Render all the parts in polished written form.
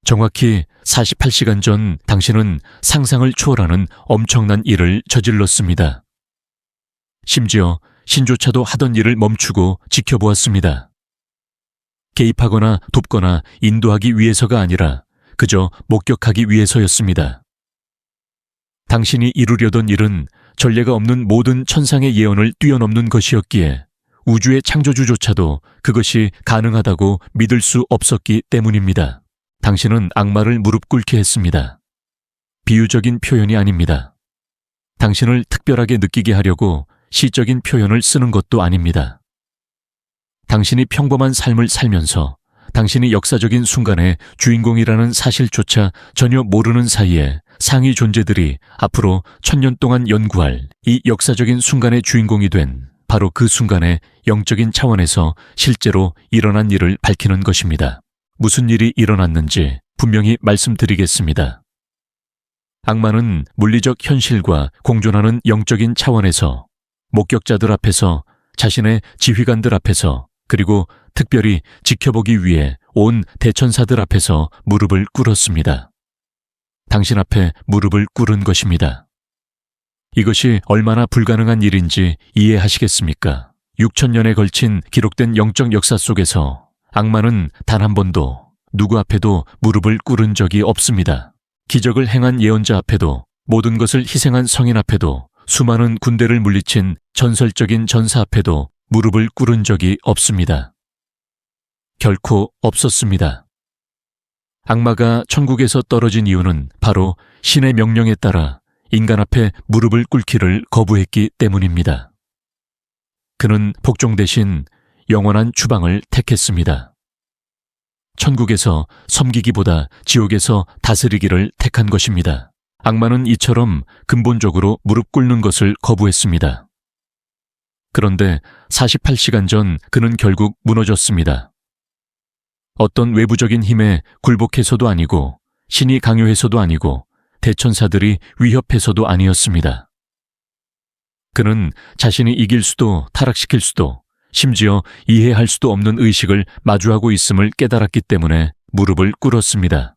정확히 48시간 전 당신은 상상을 초월하는 엄청난 일을 저질렀습니다. 심지어 신조차도 하던 일을 멈추고 지켜보았습니다. 개입하거나 돕거나 인도하기 위해서가 아니라 그저 목격하기 위해서였습니다. 당신이 이루려던 일은 전례가 없는 모든 천상의 예언을 뛰어넘는 것이었기에 우주의 창조주조차도 그것이 가능하다고 믿을 수 없었기 때문입니다. 당신은 악마를 무릎 꿇게 했습니다. 비유적인 표현이 아닙니다. 당신을 특별하게 느끼게 하려고 시적인 표현을 쓰는 것도 아닙니다. 당신이 평범한 삶을 살면서 당신이 역사적인 순간의 주인공이라는 사실조차 전혀 모르는 사이에 상위 존재들이 앞으로 1000년 동안 연구할 이 역사적인 순간의 주인공이 된 바로 그 순간의 영적인 차원에서 실제로 일어난 일을 밝히는 것입니다. 무슨 일이 일어났는지 분명히 말씀드리겠습니다. 악마는 물리적 현실과 공존하는 영적인 차원에서 목격자들 앞에서 자신의 지휘관들 앞에서 그리고 특별히 지켜보기 위해 온 대천사들 앞에서 무릎을 꿇었습니다. 당신 앞에 무릎을 꿇은 것입니다. 이것이 얼마나 불가능한 일인지 이해하시겠습니까? 6000년에 걸친 기록된 영적 역사 속에서 악마는 단 한 번도 누구 앞에도 무릎을 꿇은 적이 없습니다. 기적을 행한 예언자 앞에도 모든 것을 희생한 성인 앞에도 수많은 군대를 물리친 전설적인 전사 앞에도 무릎을 꿇은 적이 없습니다. 결코 없었습니다. 악마가 천국에서 떨어진 이유는 바로 신의 명령에 따라 인간 앞에 무릎을 꿇기를 거부했기 때문입니다. 그는 복종 대신 영원한 추방을 택했습니다. 천국에서 섬기기보다 지옥에서 다스리기를 택한 것입니다. 악마는 이처럼 근본적으로 무릎 꿇는 것을 거부했습니다. 그런데 48시간 전 그는 결국 무너졌습니다. 어떤 외부적인 힘에 굴복해서도 아니고 신이 강요해서도 아니고 대천사들이 위협해서도 아니었습니다. 그는 자신이 이길 수도 타락시킬 수도 심지어 이해할 수도 없는 의식을 마주하고 있음을 깨달았기 때문에 무릎을 꿇었습니다.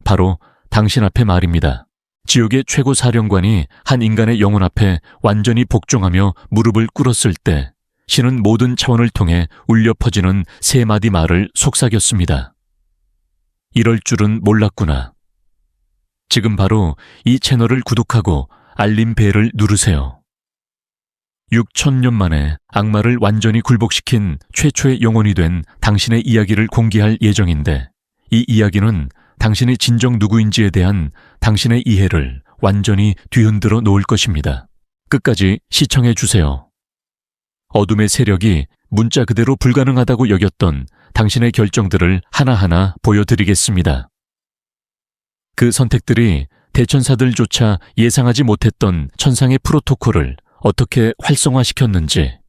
바로 당신 앞에 말입니다. 지옥의 최고 사령관이 한 인간의 영혼 앞에 완전히 복종하며 무릎을 꿇었을 때 신은 모든 차원을 통해 울려 퍼지는 세 마디 말을 속삭였습니다. 이럴 줄은 몰랐구나. 지금 바로 이 채널을 구독하고 알림 벨을 누르세요. 6000년 만에 악마를 완전히 굴복시킨 최초의 영혼이 된 당신의 이야기를 공개할 예정인데 이 이야기는 당신이 진정 누구인지에 대한 당신의 이해를 완전히 뒤흔들어 놓을 것입니다. 끝까지 시청해 주세요. 어둠의 세력이 문자 그대로 불가능하다고 여겼던 당신의 결정들을 하나하나 보여드리겠습니다. 그 선택들이 대천사들조차 예상하지 못했던 천상의 프로토콜을 어떻게 활성화시켰는지,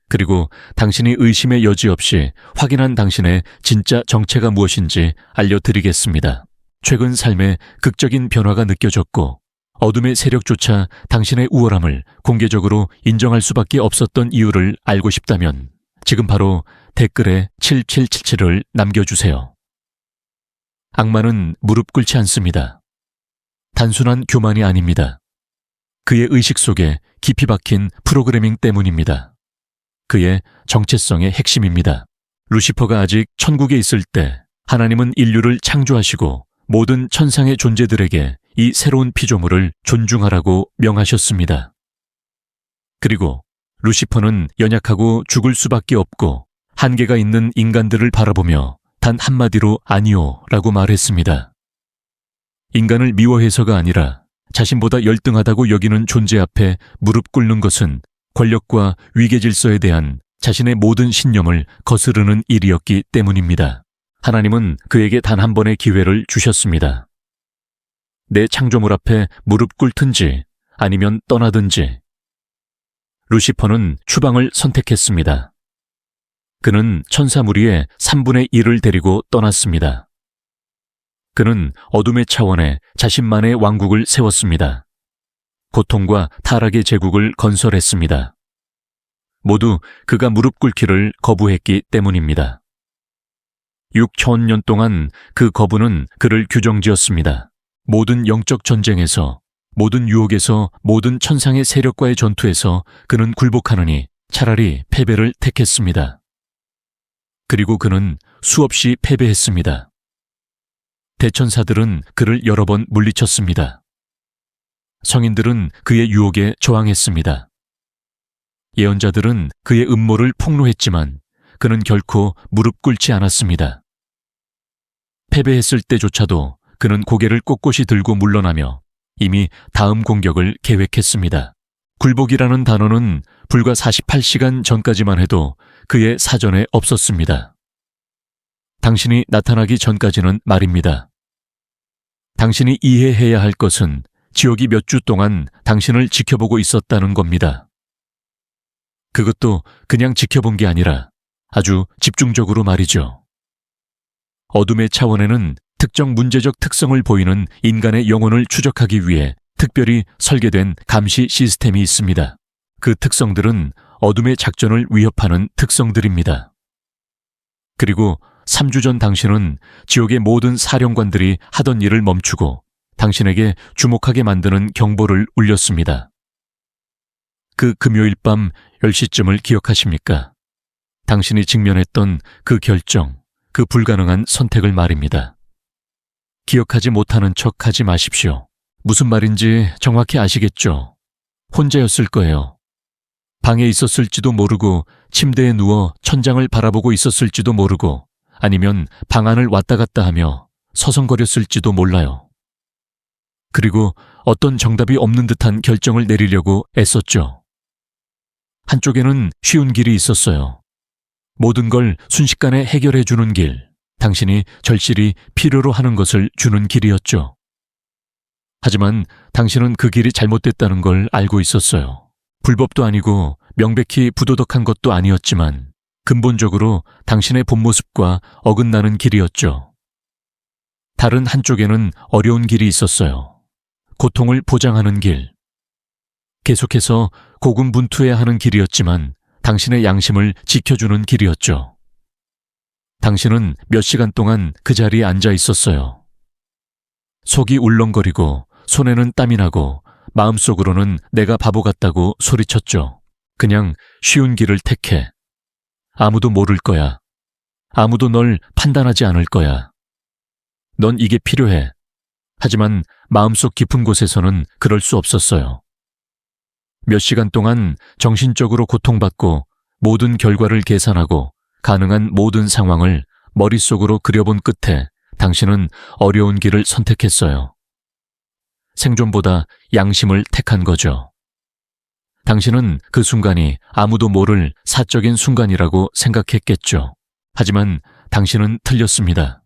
그리고 당신이 의심의 여지 없이 확인한 당신의 진짜 정체가 무엇인지 알려드리겠습니다. 최근 삶에 극적인 변화가 느껴졌고 어둠의 세력조차 당신의 우월함을 공개적으로 인정할 수밖에 없었던 이유를 알고 싶다면 지금 바로 댓글에 7777을 남겨주세요. 악마는 무릎 꿇지 않습니다. 단순한 교만이 아닙니다. 그의 의식 속에 깊이 박힌 프로그래밍 때문입니다. 그의 정체성의 핵심입니다. 루시퍼가 아직 천국에 있을 때 하나님은 인류를 창조하시고 모든 천상의 존재들에게 이 새로운 피조물을 존중하라고 명하셨습니다. 그리고 루시퍼는 연약하고 죽을 수밖에 없고 한계가 있는 인간들을 바라보며 단 한마디로 아니요 라고 말했습니다. 인간을 미워해서가 아니라 자신보다 열등하다고 여기는 존재 앞에 무릎 꿇는 것은 권력과 위계 질서에 대한 자신의 모든 신념을 거스르는 일이었기 때문입니다. 하나님은 그에게 단 한 번의 기회를 주셨습니다. 내 창조물 앞에 무릎 꿇든지 아니면 떠나든지. 루시퍼는 추방을 선택했습니다. 그는 천사 무리의 3분의 1을 데리고 떠났습니다. 그는 어둠의 차원에 자신만의 왕국을 세웠습니다. 고통과 타락의 제국을 건설했습니다. 모두 그가 무릎 꿇기를 거부했기 때문입니다. 6,000년 동안 그 거부는 그를 규정지었습니다. 모든 영적 전쟁에서, 모든 유혹에서, 모든 천상의 세력과의 전투에서 그는 굴복하느니 차라리 패배를 택했습니다. 그리고 그는 수없이 패배했습니다. 대천사들은 그를 여러 번 물리쳤습니다. 성인들은 그의 유혹에 저항했습니다. 예언자들은 그의 음모를 폭로했지만 그는 결코 무릎 꿇지 않았습니다. 패배했을 때조차도 그는 고개를 꼿꼿이 들고 물러나며 이미 다음 공격을 계획했습니다. 굴복이라는 단어는 불과 48시간 전까지만 해도 그의 사전에 없었습니다. 당신이 나타나기 전까지는 말입니다. 당신이 이해해야 할 것은 지옥이 몇 주 동안 당신을 지켜보고 있었다는 겁니다. 그것도 그냥 지켜본 게 아니라 아주 집중적으로 말이죠. 어둠의 차원에는 특정 문제적 특성을 보이는 인간의 영혼을 추적하기 위해 특별히 설계된 감시 시스템이 있습니다. 그 특성들은 어둠의 작전을 위협하는 특성들입니다. 그리고 3주 전 당신은 지옥의 모든 사령관들이 하던 일을 멈추고 당신에게 주목하게 만드는 경보를 울렸습니다. 그 금요일 밤 10시쯤을 기억하십니까? 당신이 직면했던 그 결정, 그 불가능한 선택을 말입니다. 기억하지 못하는 척 하지 마십시오. 무슨 말인지 정확히 아시겠죠? 혼자였을 거예요. 방에 있었을지도 모르고 침대에 누워 천장을 바라보고 있었을지도 모르고 아니면 방 안을 왔다 갔다 하며 서성거렸을지도 몰라요. 그리고 어떤 정답이 없는 듯한 결정을 내리려고 애썼죠. 한쪽에는 쉬운 길이 있었어요. 모든 걸 순식간에 해결해 주는 길, 당신이 절실히 필요로 하는 것을 주는 길이었죠. 하지만 당신은 그 길이 잘못됐다는 걸 알고 있었어요. 불법도 아니고 명백히 부도덕한 것도 아니었지만 근본적으로 당신의 본 모습과 어긋나는 길이었죠. 다른 한쪽에는 어려운 길이 있었어요. 고통을 보장하는 길. 계속해서 고군분투해야 하는 길이었지만 당신의 양심을 지켜주는 길이었죠. 당신은 몇 시간 동안 그 자리에 앉아 있었어요. 속이 울렁거리고 손에는 땀이 나고 마음속으로는 내가 바보 같다고 소리쳤죠. 그냥 쉬운 길을 택해. 아무도 모를 거야. 아무도 널 판단하지 않을 거야. 넌 이게 필요해. 하지만 마음속 깊은 곳에서는 그럴 수 없었어요. 몇 시간 동안 정신적으로 고통받고 모든 결과를 계산하고 가능한 모든 상황을 머릿속으로 그려본 끝에 당신은 어려운 길을 선택했어요. 생존보다 양심을 택한 거죠. 당신은 그 순간이 아무도 모를 사적인 순간이라고 생각했겠죠. 하지만 당신은 틀렸습니다.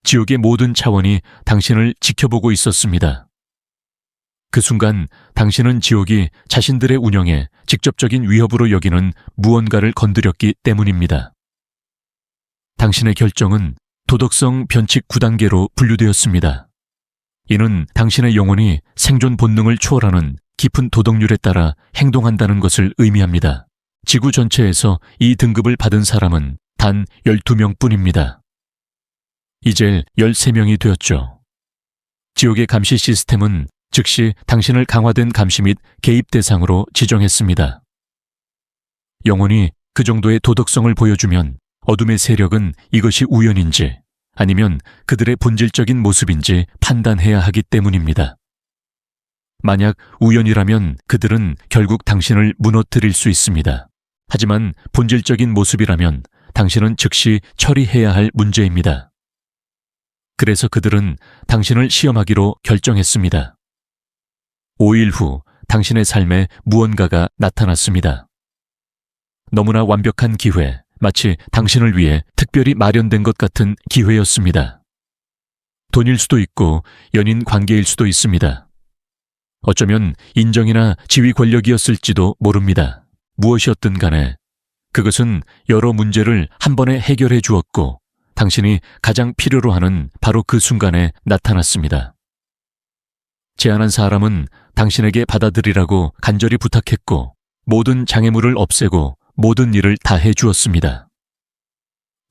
지옥의 모든 차원이 당신을 지켜보고 있었습니다. 그 순간 당신은 지옥이 자신들의 운영에 직접적인 위협으로 여기는 무언가를 건드렸기 때문입니다. 당신의 결정은 도덕성 변칙 9단계로 분류되었습니다. 이는 당신의 영혼이 생존 본능을 초월하는 깊은 도덕률에 따라 행동한다는 것을 의미합니다. 지구 전체에서 이 등급을 받은 사람은 단 12명 뿐입니다. 이제 13명이 되었죠. 지옥의 감시 시스템은 즉시 당신을 강화된 감시 및 개입 대상으로 지정했습니다. 영혼이 그 정도의 도덕성을 보여주면 어둠의 세력은 이것이 우연인지 아니면 그들의 본질적인 모습인지 판단해야 하기 때문입니다. 만약 우연이라면 그들은 결국 당신을 무너뜨릴 수 있습니다. 하지만 본질적인 모습이라면 당신은 즉시 처리해야 할 문제입니다. 그래서 그들은 당신을 시험하기로 결정했습니다. 5일 후 당신의 삶에 무언가가 나타났습니다. 너무나 완벽한 기회, 마치 당신을 위해 특별히 마련된 것 같은 기회였습니다. 돈일 수도 있고 연인 관계일 수도 있습니다. 어쩌면 인정이나 지위 권력이었을지도 모릅니다. 무엇이었든 간에 그것은 여러 문제를 한 번에 해결해 주었고 당신이 가장 필요로 하는 바로 그 순간에 나타났습니다. 제안한 사람은 당신에게 받아들이라고 간절히 부탁했고 모든 장애물을 없애고 모든 일을 다 해주었습니다.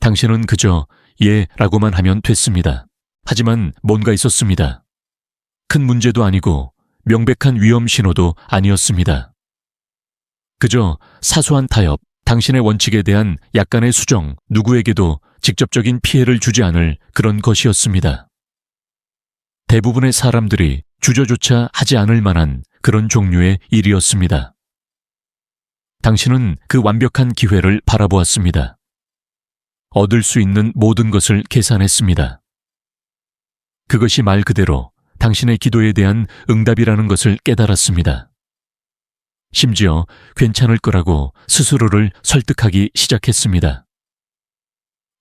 당신은 그저 예 라고만 하면 됐습니다. 하지만 뭔가 있었습니다. 큰 문제도 아니고 명백한 위험 신호도 아니었습니다. 그저 사소한 타협, 당신의 원칙에 대한 약간의 수정, 누구에게도 직접적인 피해를 주지 않을 그런 것이었습니다. 대부분의 사람들이 주저조차 하지 않을 만한 그런 종류의 일이었습니다. 당신은 그 완벽한 기회를 바라보았습니다. 얻을 수 있는 모든 것을 계산했습니다. 그것이 말 그대로 당신의 기도에 대한 응답이라는 것을 깨달았습니다. 심지어 괜찮을 거라고 스스로를 설득하기 시작했습니다.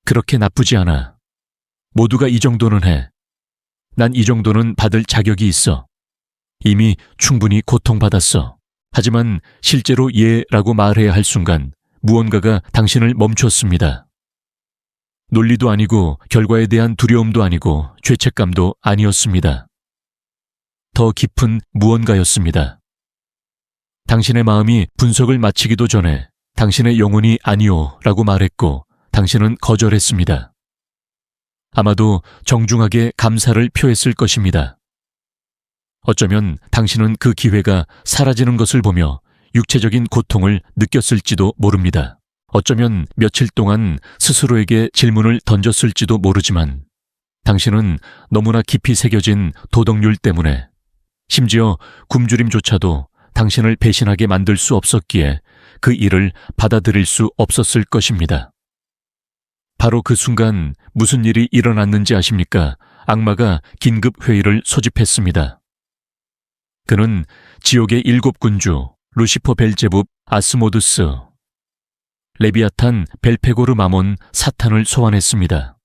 그렇게 나쁘지 않아. 모두가 이 정도는 해. 난 이 정도는 받을 자격이 있어. 이미 충분히 고통받았어. 하지만 실제로 예라고 말해야 할 순간 무언가가 당신을 멈췄습니다. 논리도 아니고 결과에 대한 두려움도 아니고 죄책감도 아니었습니다. 더 깊은 무언가였습니다. 당신의 마음이 분석을 마치기도 전에 당신의 영혼이 아니오 라고 말했고 당신은 거절했습니다. 아마도 정중하게 감사를 표했을 것입니다. 어쩌면 당신은 그 기회가 사라지는 것을 보며 육체적인 고통을 느꼈을지도 모릅니다. 어쩌면 며칠 동안 스스로에게 질문을 던졌을지도 모르지만 당신은 너무나 깊이 새겨진 도덕률 때문에 심지어 굶주림조차도 당신을 배신하게 만들 수 없었기에 그 일을 받아들일 수 없었을 것입니다. 바로 그 순간 무슨 일이 일어났는지 아십니까? 악마가 긴급 회의를 소집했습니다. 그는 지옥의 7군주 루시퍼 벨제붑 아스모두스, 레비아탄 벨페고르 마몬 사탄을 소환했습니다.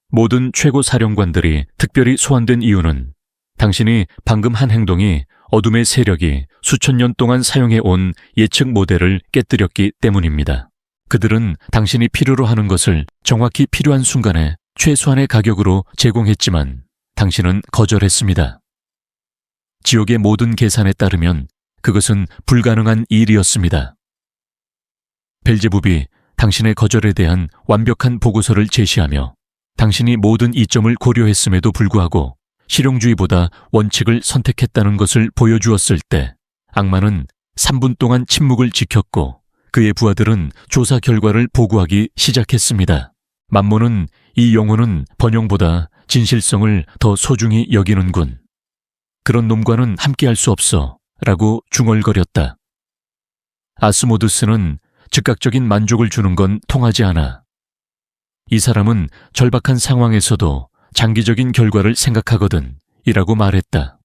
모든 최고 사령관들이 특별히 소환된 이유는 당신이 방금 한 행동이 어둠의 세력이 수천 년 동안 사용해온 예측 모델을 깨뜨렸기 때문입니다. 그들은 당신이 필요로 하는 것을 정확히 필요한 순간에 최소한의 가격으로 제공했지만 당신은 거절했습니다. 지옥의 모든 계산에 따르면 그것은 불가능한 일이었습니다. 벨제붑이 당신의 거절에 대한 완벽한 보고서를 제시하며 당신이 모든 이점을 고려했음에도 불구하고 실용주의보다 원칙을 선택했다는 것을 보여주었을 때 악마는 3분 동안 침묵을 지켰고 그의 부하들은 조사 결과를 보고하기 시작했습니다. 만몬은 이 영혼은 번영보다 진실성을 더 소중히 여기는군. 그런 놈과는 함께할 수 없어 라고 중얼거렸다. 아스모두스는 즉각적인 만족을 주는 건 통하지 않아. 이 사람은 절박한 상황에서도 장기적인 결과를 생각하거든 이라고 말했다.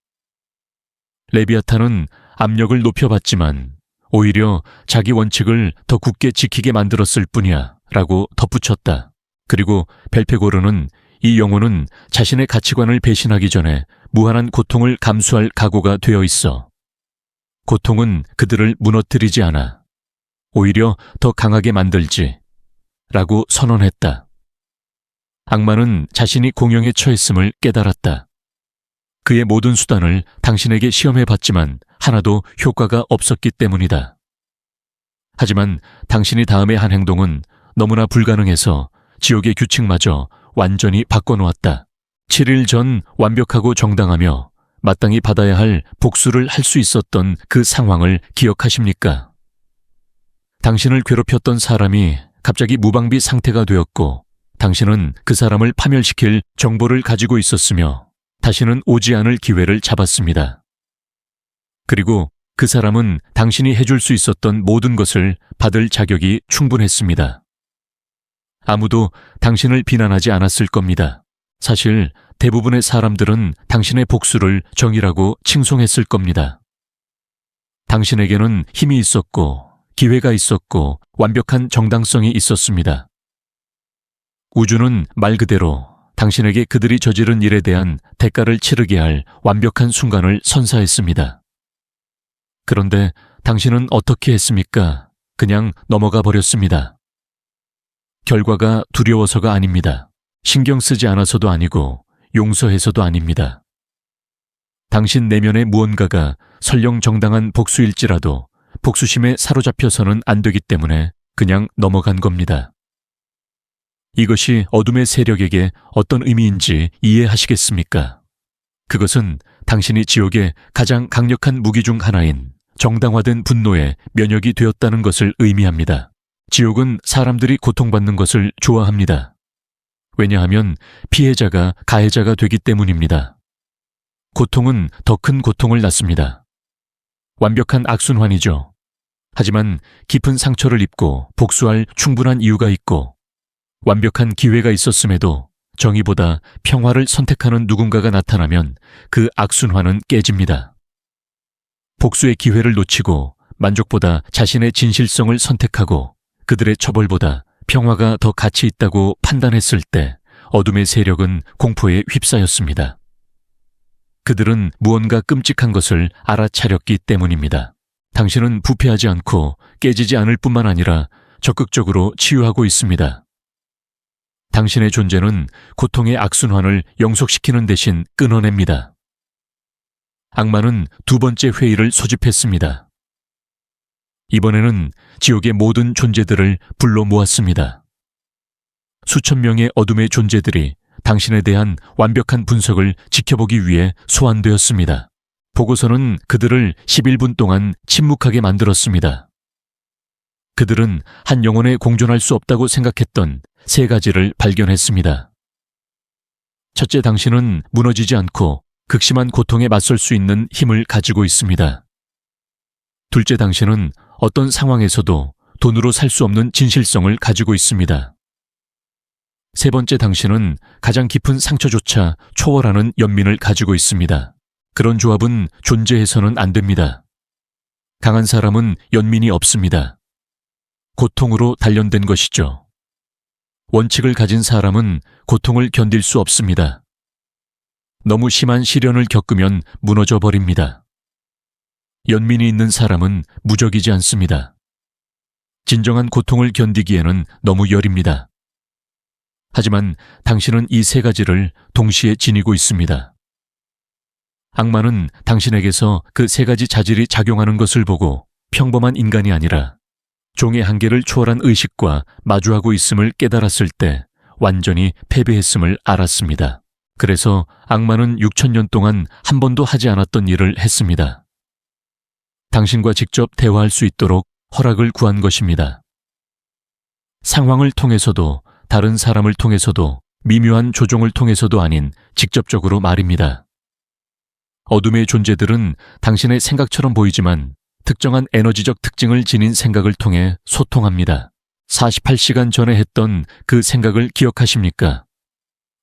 레비아탄은 압력을 높여봤지만 오히려 자기 원칙을 더 굳게 지키게 만들었을 뿐이야 라고 덧붙였다. 그리고 벨페고르는 이 영혼은 자신의 가치관을 배신하기 전에 무한한 고통을 감수할 각오가 되어 있어. 고통은 그들을 무너뜨리지 않아. 오히려 더 강하게 만들지 라고 선언했다. 악마는 자신이 공영에 처했음을 깨달았다. 그의 모든 수단을 당신에게 시험해봤지만 하나도 효과가 없었기 때문이다. 하지만 당신이 다음에 한 행동은 너무나 불가능해서 지옥의 규칙마저 완전히 바꿔놓았다. 7일 전 완벽하고 정당하며 마땅히 받아야 할 복수를 할 수 있었던 그 상황을 기억하십니까? 당신을 괴롭혔던 사람이 갑자기 무방비 상태가 되었고 당신은 그 사람을 파멸시킬 정보를 가지고 있었으며 다시는 오지 않을 기회를 잡았습니다. 그리고 그 사람은 당신이 해줄 수 있었던 모든 것을 받을 자격이 충분했습니다. 아무도 당신을 비난하지 않았을 겁니다. 사실 대부분의 사람들은 당신의 복수를 정의라고 칭송했을 겁니다. 당신에게는 힘이 있었고 기회가 있었고 완벽한 정당성이 있었습니다. 우주는 말 그대로 당신에게 그들이 저지른 일에 대한 대가를 치르게 할 완벽한 순간을 선사했습니다. 그런데 당신은 어떻게 했습니까? 그냥 넘어가 버렸습니다. 결과가 두려워서가 아닙니다. 신경 쓰지 않아서도 아니고 용서해서도 아닙니다. 당신 내면의 무언가가 설령 정당한 복수일지라도 복수심에 사로잡혀서는 안 되기 때문에 그냥 넘어간 겁니다. 이것이 어둠의 세력에게 어떤 의미인지 이해하시겠습니까? 그것은 당신이 지옥의 가장 강력한 무기 중 하나인 정당화된 분노에 면역이 되었다는 것을 의미합니다. 지옥은 사람들이 고통받는 것을 좋아합니다. 왜냐하면 피해자가 가해자가 되기 때문입니다. 고통은 더 큰 고통을 낳습니다. 완벽한 악순환이죠. 하지만 깊은 상처를 입고 복수할 충분한 이유가 있고 완벽한 기회가 있었음에도 정의보다 평화를 선택하는 누군가가 나타나면 그 악순환은 깨집니다. 복수의 기회를 놓치고 만족보다 자신의 진실성을 선택하고 그들의 처벌보다 평화가 더 가치 있다고 판단했을 때 어둠의 세력은 공포에 휩싸였습니다. 그들은 무언가 끔찍한 것을 알아차렸기 때문입니다. 당신은 부패하지 않고 깨지지 않을 뿐만 아니라 적극적으로 치유하고 있습니다. 당신의 존재는 고통의 악순환을 영속시키는 대신 끊어냅니다. 악마는 두 번째 회의를 소집했습니다. 이번에는 지옥의 모든 존재들을 불러 모았습니다. 수천 명의 어둠의 존재들이 당신에 대한 완벽한 분석을 지켜보기 위해 소환되었습니다. 보고서는 그들을 11분 동안 침묵하게 만들었습니다. 그들은 한 영혼에 공존할 수 없다고 생각했던 세 가지를 발견했습니다. 첫째, 당신은 무너지지 않고 극심한 고통에 맞설 수 있는 힘을 가지고 있습니다. 둘째, 당신은 어떤 상황에서도 돈으로 살 수 없는 진실성을 가지고 있습니다. 세 번째, 당신은 가장 깊은 상처조차 초월하는 연민을 가지고 있습니다. 그런 조합은 존재해서는 안 됩니다. 강한 사람은 연민이 없습니다. 고통으로 단련된 것이죠. 원칙을 가진 사람은 고통을 견딜 수 없습니다. 너무 심한 시련을 겪으면 무너져 버립니다. 연민이 있는 사람은 무적이지 않습니다. 진정한 고통을 견디기에는 너무 여립니다. 하지만 당신은 이 세 가지를 동시에 지니고 있습니다. 악마는 당신에게서 그 세 가지 자질이 작용하는 것을 보고 평범한 인간이 아니라 종의 한계를 초월한 의식과 마주하고 있음을 깨달았을 때 완전히 패배했음을 알았습니다. 그래서 악마는 6,000년 동안 한 번도 하지 않았던 일을 했습니다. 당신과 직접 대화할 수 있도록 허락을 구한 것입니다. 상황을 통해서도 다른 사람을 통해서도 미묘한 조종을 통해서도 아닌 직접적으로 말입니다. 어둠의 존재들은 당신의 생각처럼 보이지만 특정한 에너지적 특징을 지닌 생각을 통해 소통합니다. 48시간 전에 했던 그 생각을 기억하십니까?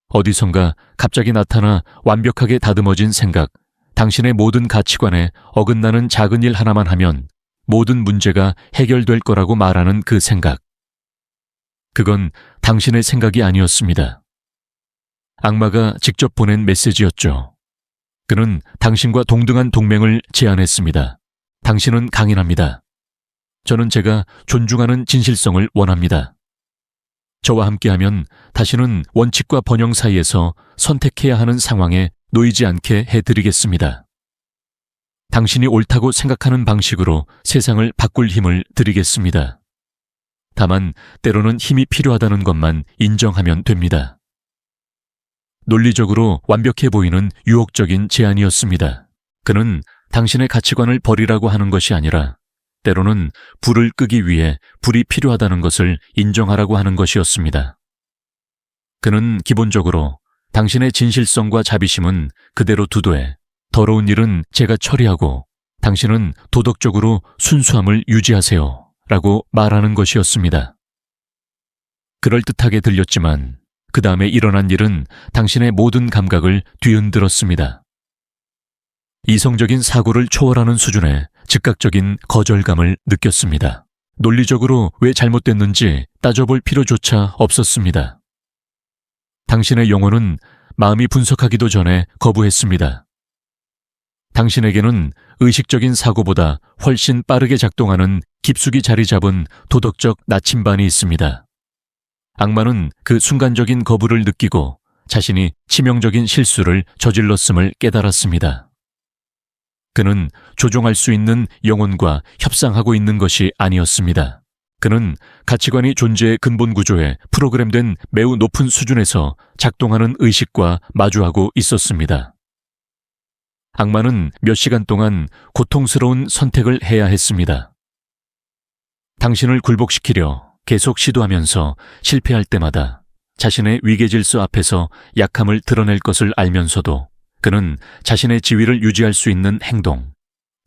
어디선가 갑자기 나타나 완벽하게 다듬어진 생각, 당신의 모든 가치관에 어긋나는 작은 일 하나만 하면 모든 문제가 해결될 거라고 말하는 그 생각. 그건 당신의 생각이 아니었습니다. 악마가 직접 보낸 메시지였죠. 그는 당신과 동등한 동맹을 제안했습니다. 당신은 강인합니다. 저는 제가 존중하는 진실성을 원합니다. 저와 함께하면 다시는 원칙과 번영 사이에서 선택해야 하는 상황에 놓이지 않게 해드리겠습니다. 당신이 옳다고 생각하는 방식으로 세상을 바꿀 힘을 드리겠습니다. 다만 때로는 힘이 필요하다는 것만 인정하면 됩니다. 논리적으로 완벽해 보이는 유혹적인 제안이었습니다. 그는 당신의 가치관을 버리라고 하는 것이 아니라 때로는 불을 끄기 위해 불이 필요하다는 것을 인정하라고 하는 것이었습니다. 그는 기본적으로 당신의 진실성과 자비심은 그대로 두되 더러운 일은 제가 처리하고 당신은 도덕적으로 순수함을 유지하세요 라고 말하는 것이었습니다. 그럴듯하게 들렸지만 그 다음에 일어난 일은 당신의 모든 감각을 뒤흔들었습니다. 이성적인 사고를 초월하는 수준의 즉각적인 거절감을 느꼈습니다. 논리적으로 왜 잘못됐는지 따져볼 필요조차 없었습니다. 당신의 영혼은 마음이 분석하기도 전에 거부했습니다. 당신에게는 의식적인 사고보다 훨씬 빠르게 작동하는 깊숙이 자리 잡은 도덕적 나침반이 있습니다. 악마는 그 순간적인 거부를 느끼고 자신이 치명적인 실수를 저질렀음을 깨달았습니다. 그는 조종할 수 있는 영혼과 협상하고 있는 것이 아니었습니다. 그는 가치관이 존재의 근본 구조에 프로그램된 매우 높은 수준에서 작동하는 의식과 마주하고 있었습니다. 악마는 몇 시간 동안 고통스러운 선택을 해야 했습니다. 당신을 굴복시키려 계속 시도하면서 실패할 때마다 자신의 위계질서 앞에서 약함을 드러낼 것을 알면서도 그는 자신의 지위를 유지할 수 있는 행동,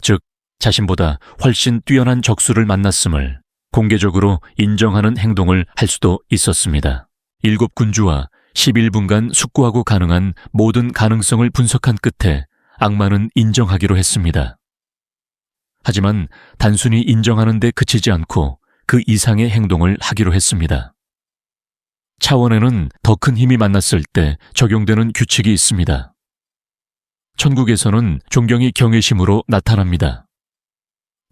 즉 자신보다 훨씬 뛰어난 적수를 만났음을 공개적으로 인정하는 행동을 할 수도 있었습니다. 7군주와 11분간 숙고하고 가능한 모든 가능성을 분석한 끝에 악마는 인정하기로 했습니다. 하지만 단순히 인정하는 데 그치지 않고 그 이상의 행동을 하기로 했습니다. 차원에는 더 큰 힘이 만났을 때 적용되는 규칙이 있습니다. 천국에서는 존경이 경외심으로 나타납니다.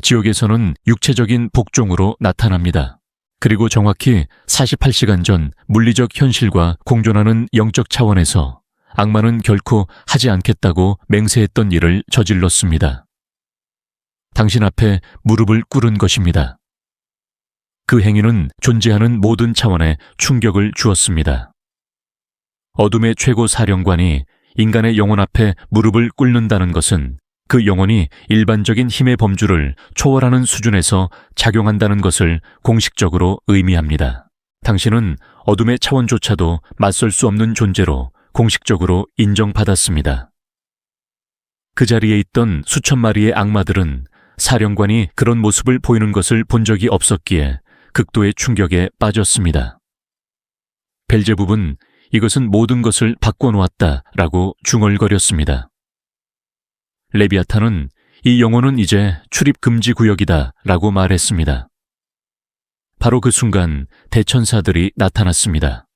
지옥에서는 육체적인 복종으로 나타납니다. 그리고 정확히 48시간 전 물리적 현실과 공존하는 영적 차원에서 악마는 결코 하지 않겠다고 맹세했던 일을 저질렀습니다. 당신 앞에 무릎을 꿇은 것입니다. 그 행위는 존재하는 모든 차원에 충격을 주었습니다. 어둠의 최고 사령관이 인간의 영혼 앞에 무릎을 꿇는다는 것은 그 영혼이 일반적인 힘의 범주를 초월하는 수준에서 작용한다는 것을 공식적으로 의미합니다. 당신은 어둠의 차원조차도 맞설 수 없는 존재로 공식적으로 인정받았습니다. 그 자리에 있던 수천 마리의 악마들은 사령관이 그런 모습을 보이는 것을 본 적이 없었기에 극도의 충격에 빠졌습니다. 벨제붑은 이것은 모든 것을 바꿔놓았다라고 중얼거렸습니다. 레비아탄은 이 영혼은 이제 출입 금지 구역이다 라고 말했습니다. 바로 그 순간 대천사들이 나타났습니다.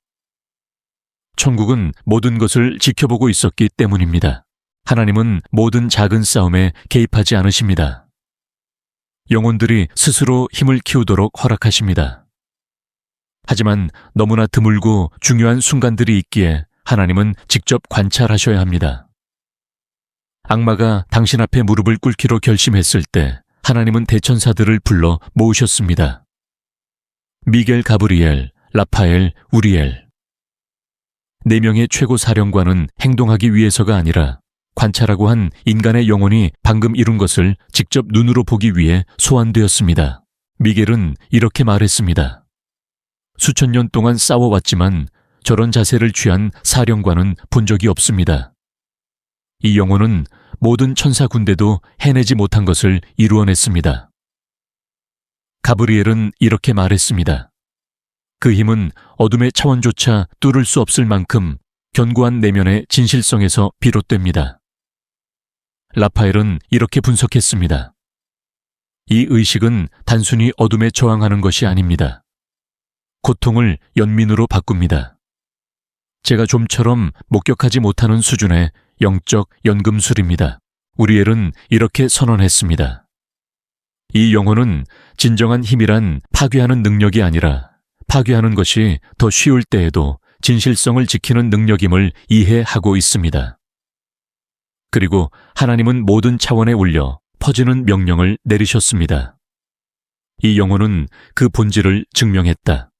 천국은 모든 것을 지켜보고 있었기 때문입니다. 하나님은 모든 작은 싸움에 개입하지 않으십니다. 영혼들이 스스로 힘을 키우도록 허락하십니다. 하지만 너무나 드물고 중요한 순간들이 있기에 하나님은 직접 관찰하셔야 합니다. 악마가 당신 앞에 무릎을 꿇기로 결심했을 때 하나님은 대천사들을 불러 모으셨습니다. 미겔 가브리엘, 라파엘, 우리엘. 4명의 최고 사령관은 행동하기 위해서가 아니라 관찰하고 한 인간의 영혼이 방금 이룬 것을 직접 눈으로 보기 위해 소환되었습니다. 미겔은 이렇게 말했습니다. 수천 년 동안 싸워왔지만 저런 자세를 취한 사령관은 본 적이 없습니다. 이 영혼은 모든 천사 군대도 해내지 못한 것을 이루어냈습니다. 가브리엘은 이렇게 말했습니다. 그 힘은 어둠의 차원조차 뚫을 수 없을 만큼 견고한 내면의 진실성에서 비롯됩니다. 라파엘은 이렇게 분석했습니다. 이 의식은 단순히 어둠에 저항하는 것이 아닙니다. 고통을 연민으로 바꿉니다. 제가 좀처럼 목격하지 못하는 수준의 영적 연금술입니다. 우리엘은 이렇게 선언했습니다. 이 영혼은 진정한 힘이란 파괴하는 능력이 아니라 파괴하는 것이 더 쉬울 때에도 진실성을 지키는 능력임을 이해하고 있습니다. 그리고 하나님은 모든 차원에 올려 퍼지는 명령을 내리셨습니다. 이 영혼은 그 본질을 증명했다.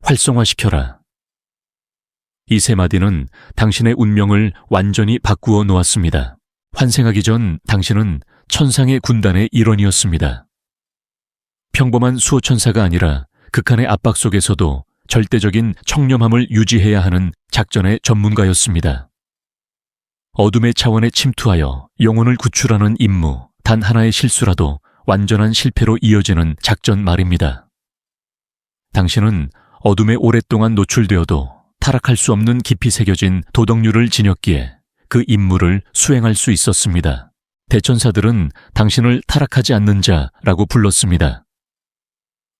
활성화시켜라. 이 세 마디는 당신의 운명을 완전히 바꾸어 놓았습니다. 환생하기 전 당신은 천상의 군단의 일원이었습니다. 평범한 수호천사가 아니라 극한의 압박 속에서도 절대적인 청렴함을 유지해야 하는 작전의 전문가였습니다. 어둠의 차원에 침투하여 영혼을 구출하는 임무, 단 하나의 실수라도 완전한 실패로 이어지는 작전 말입니다. 당신은 어둠에 오랫동안 노출되어도 타락할 수 없는 깊이 새겨진 도덕률을 지녔기에 그 임무를 수행할 수 있었습니다. 대천사들은 당신을 타락하지 않는 자라고 불렀습니다.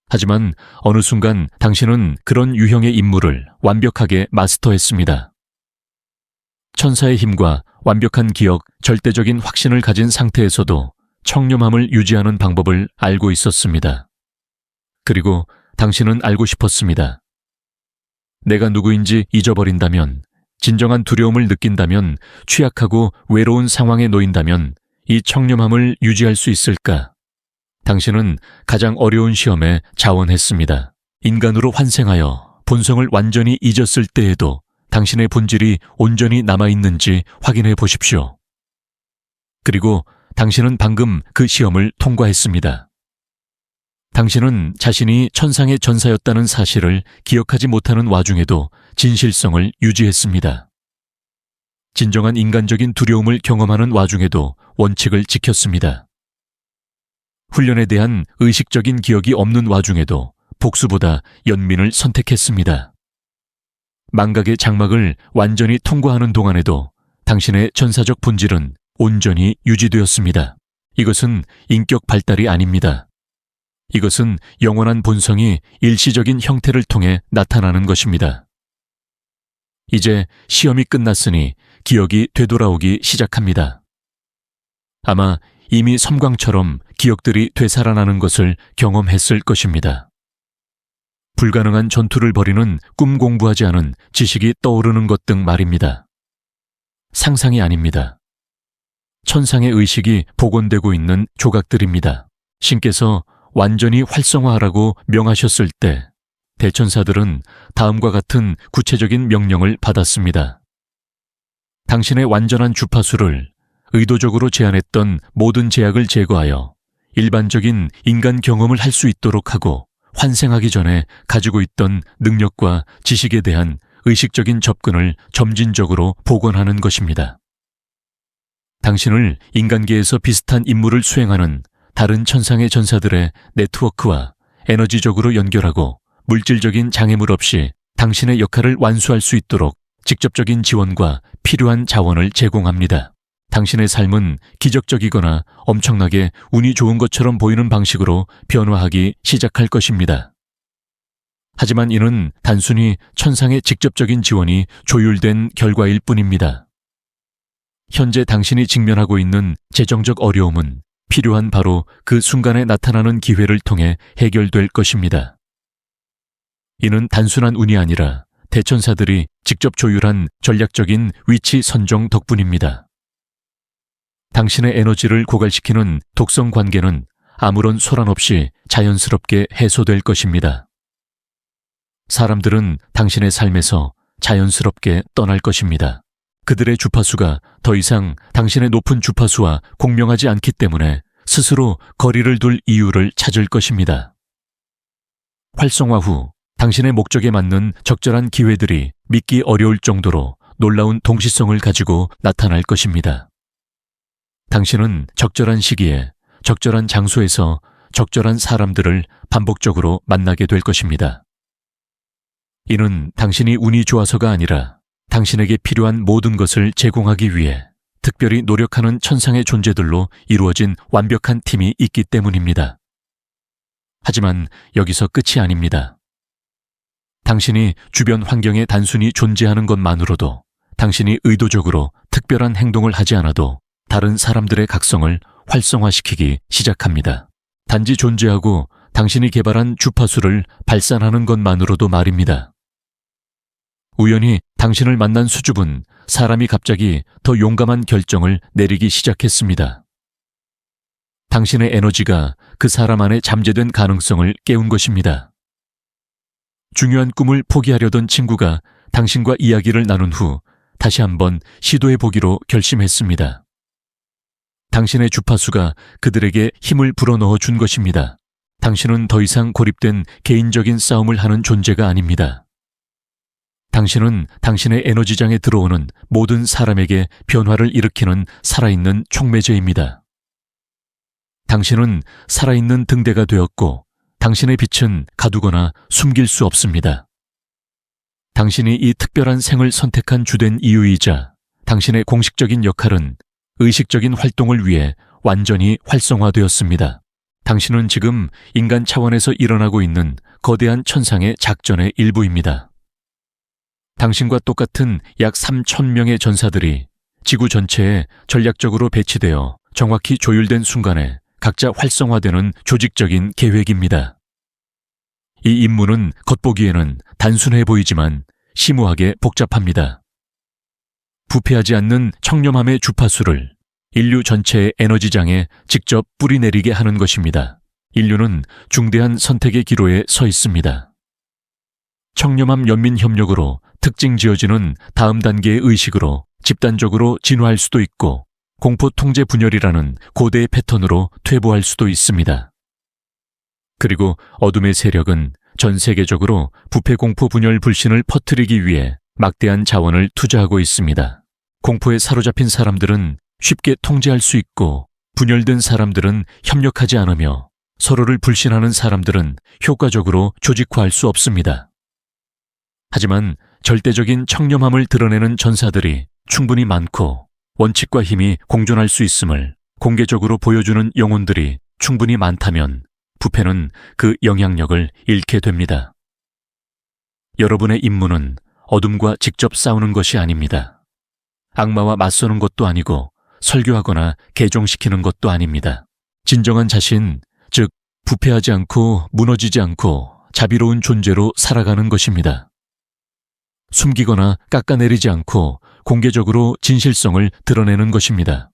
하지만 어느 순간 당신은 그런 유형의 임무를 완벽하게 마스터했습니다. 천사의 힘과 완벽한 기억, 절대적인 확신을 가진 상태에서도 청렴함을 유지하는 방법을 알고 있었습니다. 그리고 당신은 알고 싶었습니다. 내가 누구인지 잊어버린다면, 진정한 두려움을 느낀다면, 취약하고 외로운 상황에 놓인다면 이 청렴함을 유지할 수 있을까? 당신은 가장 어려운 시험에 자원했습니다. 인간으로 환생하여 본성을 완전히 잊었을 때에도 당신의 본질이 온전히 남아있는지 확인해 보십시오. 그리고 당신은 방금 그 시험을 통과했습니다. 당신은 자신이 천상의 전사였다는 사실을 기억하지 못하는 와중에도 진실성을 유지했습니다. 진정한 인간적인 두려움을 경험하는 와중에도 원칙을 지켰습니다. 훈련에 대한 의식적인 기억이 없는 와중에도 복수보다 연민을 선택했습니다. 망각의 장막을 완전히 통과하는 동안에도 당신의 전사적 본질은 온전히 유지되었습니다. 이것은 인격 발달이 아닙니다. 이것은 영원한 본성이 일시적인 형태를 통해 나타나는 것입니다. 이제 시험이 끝났으니 기억이 되돌아오기 시작합니다. 아마 이미 섬광처럼 기억들이 되살아나는 것을 경험했을 것입니다. 불가능한 전투를 벌이는 꿈 공부하지 않은 지식이 떠오르는 것 등 말입니다. 상상이 아닙니다. 천상의 의식이 복원되고 있는 조각들입니다. 신께서 완전히 활성화하라고 명하셨을 때 대천사들은 다음과 같은 구체적인 명령을 받았습니다. 당신의 완전한 주파수를 의도적으로 제한했던 모든 제약을 제거하여 일반적인 인간 경험을 할 수 있도록 하고 환생하기 전에 가지고 있던 능력과 지식에 대한 의식적인 접근을 점진적으로 복원하는 것입니다. 당신을 인간계에서 비슷한 임무를 수행하는 다른 천상의 전사들의 네트워크와 에너지적으로 연결하고 물질적인 장애물 없이 당신의 역할을 완수할 수 있도록 직접적인 지원과 필요한 자원을 제공합니다. 당신의 삶은 기적적이거나 엄청나게 운이 좋은 것처럼 보이는 방식으로 변화하기 시작할 것입니다. 하지만 이는 단순히 천상의 직접적인 지원이 조율된 결과일 뿐입니다. 현재 당신이 직면하고 있는 재정적 어려움은 필요한 바로 그 순간에 나타나는 기회를 통해 해결될 것입니다. 이는 단순한 운이 아니라 대천사들이 직접 조율한 전략적인 위치 선정 덕분입니다. 당신의 에너지를 고갈시키는 독성 관계는 아무런 소란 없이 자연스럽게 해소될 것입니다. 사람들은 당신의 삶에서 자연스럽게 떠날 것입니다. 그들의 주파수가 더 이상 당신의 높은 주파수와 공명하지 않기 때문에 스스로 거리를 둘 이유를 찾을 것입니다. 활성화 후 당신의 목적에 맞는 적절한 기회들이 믿기 어려울 정도로 놀라운 동시성을 가지고 나타날 것입니다. 당신은 적절한 시기에 적절한 장소에서 적절한 사람들을 반복적으로 만나게 될 것입니다. 이는 당신이 운이 좋아서가 아니라 당신에게 필요한 모든 것을 제공하기 위해 특별히 노력하는 천상의 존재들로 이루어진 완벽한 팀이 있기 때문입니다. 하지만 여기서 끝이 아닙니다. 당신이 주변 환경에 단순히 존재하는 것만으로도 당신이 의도적으로 특별한 행동을 하지 않아도 다른 사람들의 각성을 활성화시키기 시작합니다. 단지 존재하고 당신이 개발한 주파수를 발산하는 것만으로도 말입니다. 우연히 당신을 만난 수줍은 사람이 갑자기 더 용감한 결정을 내리기 시작했습니다. 당신의 에너지가 그 사람 안에 잠재된 가능성을 깨운 것입니다. 중요한 꿈을 포기하려던 친구가 당신과 이야기를 나눈 후 다시 한번 시도해보기로 결심했습니다. 당신의 주파수가 그들에게 힘을 불어넣어 준 것입니다. 당신은 더 이상 고립된 개인적인 싸움을 하는 존재가 아닙니다. 당신은 당신의 에너지장에 들어오는 모든 사람에게 변화를 일으키는 살아있는 촉매제입니다. 당신은 살아있는 등대가 되었고 당신의 빛은 가두거나 숨길 수 없습니다. 당신이 이 특별한 생을 선택한 주된 이유이자 당신의 공식적인 역할은 의식적인 활동을 위해 완전히 활성화되었습니다. 당신은 지금 인간 차원에서 일어나고 있는 거대한 천상의 작전의 일부입니다. 당신과 똑같은 약 3,000명의 전사들이 지구 전체에 전략적으로 배치되어 정확히 조율된 순간에 각자 활성화되는 조직적인 계획입니다. 이 임무는 겉보기에는 단순해 보이지만 심오하게 복잡합니다. 부패하지 않는 청렴함의 주파수를 인류 전체의 에너지장에 직접 뿌리내리게 하는 것입니다. 인류는 중대한 선택의 기로에 서 있습니다. 청렴함 연민협력으로 특징 지어지는 다음 단계의 의식으로 집단적으로 진화할 수도 있고 공포 통제 분열이라는 고대의 패턴으로 퇴보할 수도 있습니다. 그리고 어둠의 세력은 전 세계적으로 부패 공포 분열 불신을 퍼뜨리기 위해 막대한 자원을 투자하고 있습니다. 공포에 사로잡힌 사람들은 쉽게 통제할 수 있고 분열된 사람들은 협력하지 않으며 서로를 불신하는 사람들은 효과적으로 조직화할 수 없습니다. 하지만 절대적인 청렴함을 드러내는 전사들이 충분히 많고 원칙과 힘이 공존할 수 있음을 공개적으로 보여주는 영혼들이 충분히 많다면 부패는 그 영향력을 잃게 됩니다. 여러분의 임무는 어둠과 직접 싸우는 것이 아닙니다. 악마와 맞서는 것도 아니고 설교하거나 개종시키는 것도 아닙니다. 진정한 자신, 즉 부패하지 않고 무너지지 않고 자비로운 존재로 살아가는 것입니다. 숨기거나 깎아내리지 않고 공개적으로 진실성을 드러내는 것입니다.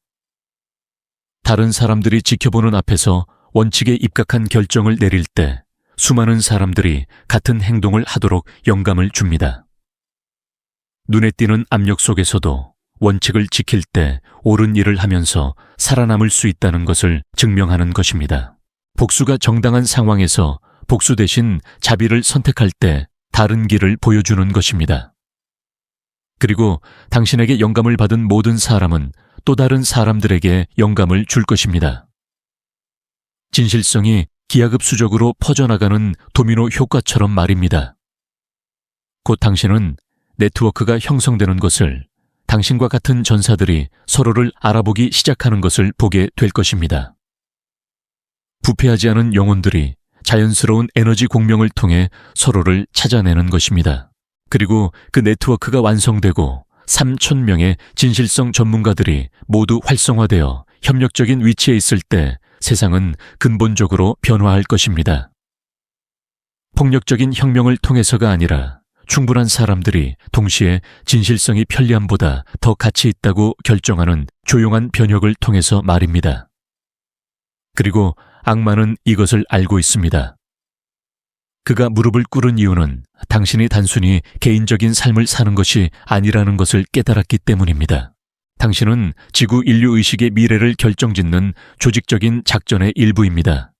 다른 사람들이 지켜보는 앞에서 원칙에 입각한 결정을 내릴 때 수많은 사람들이 같은 행동을 하도록 영감을 줍니다. 눈에 띄는 압력 속에서도 원칙을 지킬 때 옳은 일을 하면서 살아남을 수 있다는 것을 증명하는 것입니다. 복수가 정당한 상황에서 복수 대신 자비를 선택할 때 다른 길을 보여주는 것입니다. 그리고 당신에게 영감을 받은 모든 사람은 또 다른 사람들에게 영감을 줄 것입니다. 진실성이 기하급수적으로 퍼져나가는 도미노 효과처럼 말입니다. 곧 당신은 네트워크가 형성되는 것을, 당신과 같은 전사들이 서로를 알아보기 시작하는 것을 보게 될 것입니다. 부패하지 않은 영혼들이 자연스러운 에너지 공명을 통해 서로를 찾아내는 것입니다. 그리고 그 네트워크가 완성되고 3,000명의 진실성 전문가들이 모두 활성화되어 협력적인 위치에 있을 때 세상은 근본적으로 변화할 것입니다. 폭력적인 혁명을 통해서가 아니라 충분한 사람들이 동시에 진실성이 편리함보다 더 가치 있다고 결정하는 조용한 변혁을 통해서 말입니다. 그리고 악마는 이것을 알고 있습니다. 그가 무릎을 꿇은 이유는 당신이 단순히 개인적인 삶을 사는 것이 아니라는 것을 깨달았기 때문입니다. 당신은 지구 인류 의식의 미래를 결정짓는 조직적인 작전의 일부입니다.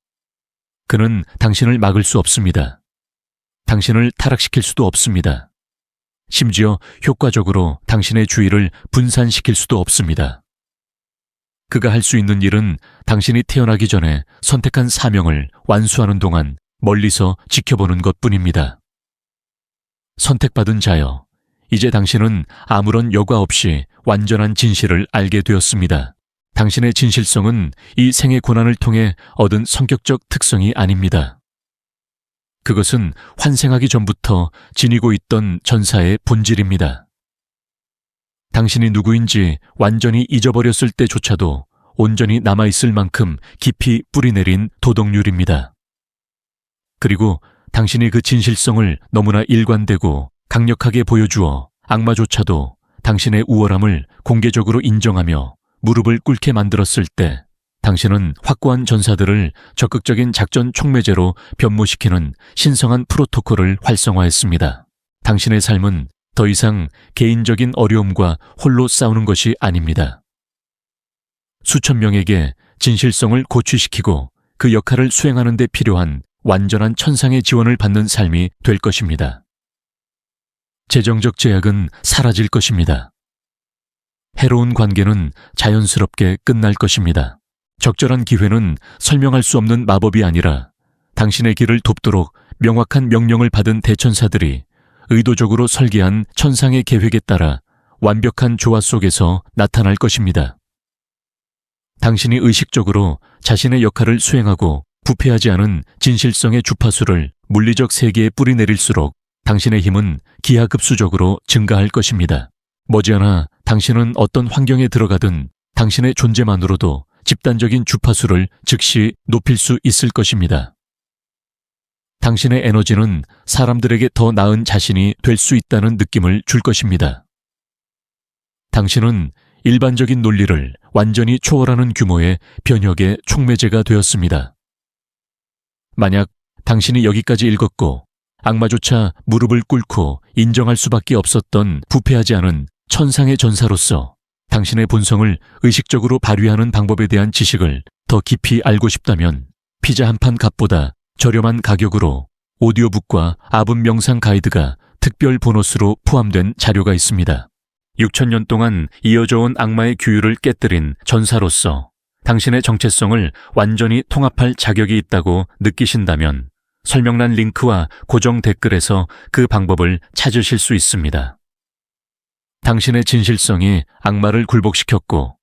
그는 당신을 막을 수 없습니다. 당신을 타락시킬 수도 없습니다. 심지어 효과적으로 당신의 주의를 분산시킬 수도 없습니다. 그가 할 수 있는 일은 당신이 태어나기 전에 선택한 사명을 완수하는 동안 멀리서 지켜보는 것뿐입니다. 선택받은 자여, 이제 당신은 아무런 여과 없이 완전한 진실을 알게 되었습니다. 당신의 진실성은 이 생의 고난을 통해 얻은 성격적 특성이 아닙니다. 그것은 환생하기 전부터 지니고 있던 전사의 본질입니다. 당신이 누구인지 완전히 잊어버렸을 때조차도 온전히 남아있을 만큼 깊이 뿌리내린 도덕률입니다. 그리고 당신이 그 진실성을 너무나 일관되고 강력하게 보여주어 악마조차도 당신의 우월함을 공개적으로 인정하며 무릎을 꿇게 만들었을 때 당신은 확고한 전사들을 적극적인 작전 촉매제로 변모시키는 신성한 프로토콜을 활성화했습니다. 당신의 삶은 더 이상 개인적인 어려움과 홀로 싸우는 것이 아닙니다. 수천 명에게 진실성을 고취시키고 그 역할을 수행하는 데 필요한 완전한 천상의 지원을 받는 삶이 될 것입니다. 재정적 제약은 사라질 것입니다. 해로운 관계는 자연스럽게 끝날 것입니다. 적절한 기회는 설명할 수 없는 마법이 아니라 당신의 길을 돕도록 명확한 명령을 받은 대천사들이 의도적으로 설계한 천상의 계획에 따라 완벽한 조화 속에서 나타날 것입니다. 당신이 의식적으로 자신의 역할을 수행하고 부패하지 않은 진실성의 주파수를 물리적 세계에 뿌리내릴수록 당신의 힘은 기하급수적으로 증가할 것입니다. 머지않아 당신은 어떤 환경에 들어가든 당신의 존재만으로도 집단적인 주파수를 즉시 높일 수 있을 것입니다. 당신의 에너지는 사람들에게 더 나은 자신이 될 수 있다는 느낌을 줄 것입니다. 당신은 일반적인 논리를 완전히 초월하는 규모의 변혁의 촉매제가 되었습니다. 만약 당신이 여기까지 읽었고 악마조차 무릎을 꿇고 인정할 수밖에 없었던 부패하지 않은 천상의 전사로서 당신의 본성을 의식적으로 발휘하는 방법에 대한 지식을 더 깊이 알고 싶다면 피자 한 판 값보다 저렴한 가격으로 오디오북과 아분 명상 가이드가 특별 보너스로 포함된 자료가 있습니다. 6,000년 동안 이어져 온 악마의 규율을 깨뜨린 전사로서 당신의 정체성을 완전히 통합할 자격이 있다고 느끼신다면 설명란 링크와 고정 댓글에서 그 방법을 찾으실 수 있습니다. 당신의 진실성이 악마를 굴복시켰고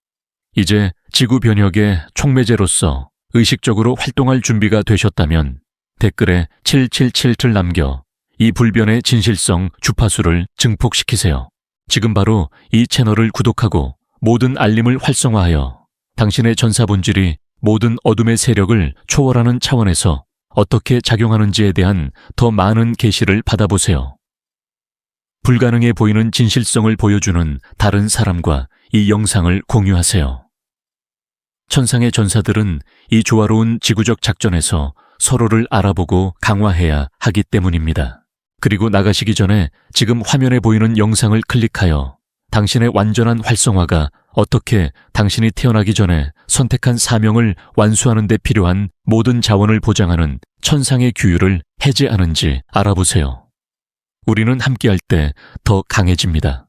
이제 지구 변혁의 촉매제로서 의식적으로 활동할 준비가 되셨다면 댓글에 777를 남겨 이 불변의 진실성 주파수를 증폭시키세요. 지금 바로 이 채널을 구독하고 모든 알림을 활성화하여 당신의 전사 본질이 모든 어둠의 세력을 초월하는 차원에서 어떻게 작용하는지에 대한 더 많은 계시를 받아보세요. 불가능해 보이는 진실성을 보여주는 다른 사람과 이 영상을 공유하세요. 천상의 전사들은 이 조화로운 지구적 작전에서 서로를 알아보고 강화해야 하기 때문입니다. 그리고 나가시기 전에 지금 화면에 보이는 영상을 클릭하여 당신의 완전한 활성화가 어떻게 당신이 태어나기 전에 선택한 사명을 완수하는 데 필요한 모든 자원을 보장하는 천상의 규율을 해제하는지 알아보세요. 우리는 함께할 때 더 강해집니다.